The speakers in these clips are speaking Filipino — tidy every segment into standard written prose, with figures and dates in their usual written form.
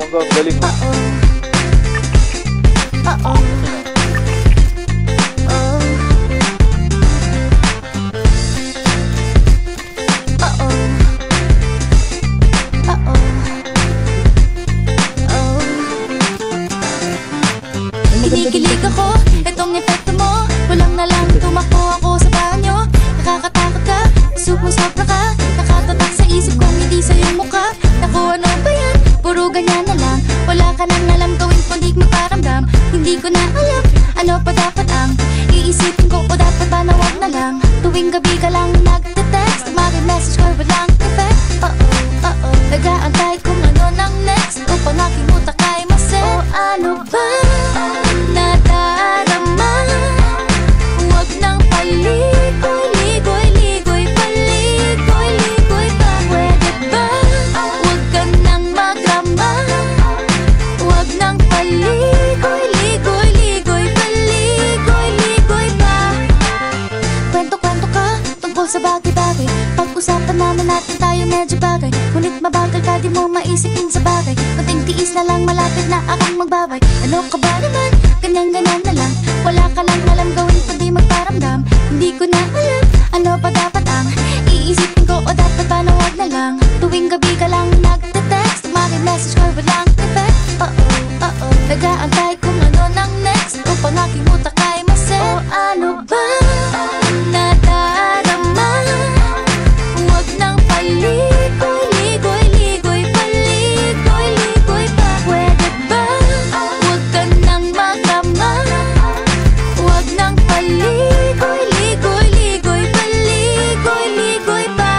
Hanggang galing mo. Kinikilig ako, itong epekto mo. Walang na lang, tumakbo ako sa banyo. Nakakatakot ka, sumusopra ka. Nakatatak sa isip kong hindi sa'yo mukha. Naku, ano ba yan? Puro ganyan na lang. Wala ka nang alam gawin kundi magparamdam. Hindi ko na alam, ano pa dapat ang iisipin ko o dapat ba na wag na lang. Tuwing gabi ka lang nagte-text, message ko walang effect. Nag-aantay kung ano nang next. Upang aking utak ay masel. O ano ba nadarama? Huwag nang paligoy-ligoy-ligoy, paligoy-ligoy pa. Pwede ba? Huwag ka nang magrama. Huwag nang paligoy-ligoy-ligoy, paligoy-ligoy pa. Kwento-kwento ka tungkol sa bagay-bagay. Pag-usapan naman natin tayo medyo bagay. Ngunit mabagal ka, di mo maisipin sa bagay. Kunting tiis na lang, malapit na akong magbabay. Ano ka ba naman? Ganyan-ganyan na lang. Wala ka lang alam gawin kundi magparamdam. Hindi ko na alam, ano pa dapat ang iisipin ko o dapat ba na wag na lang. Tuwing gabi ka lang nagte-text, message ko walang effect. Nag-aantay kung ano nang next. Upang aking utak ay masel. O ano ba nadarama? Huwag nang paligoy-ligoy-ligoy, paligoy-ligoy pa. Pwede ba? Huwag ka nang magrama. Huwag nang paligoy-ligoy-ligoy, paligoy-ligoy pa.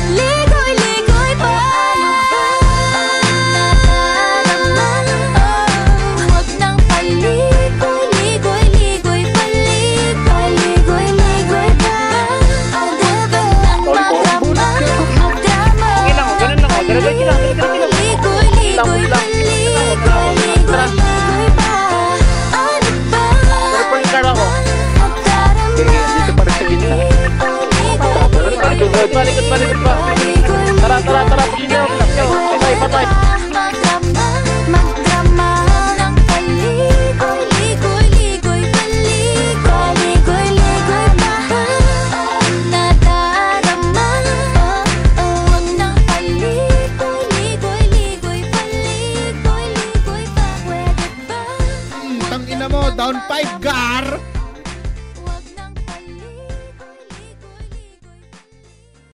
Ligoy-ligoy pa. Huwag nang paligoy-ligoy-ligoy, paligoy-ligoy pa. Huwag nang magrama. Okay lang, ganun lang. Dalagal lang. Ligoy-ligoy, paligoy-ligoy pa. Ano ba? Pero pa yung kara ko. Dito pa rin sa gitna. Likod pa. Tara. Patay. Magdrama ng paligoy-ligoy-ligoy, paligoy-ligoy pa. Nadarama. Huwag nang paligoy-ligoy-ligoy, paligoy-ligoy pa. Pwede ba? Tangina mo, down 5 gar.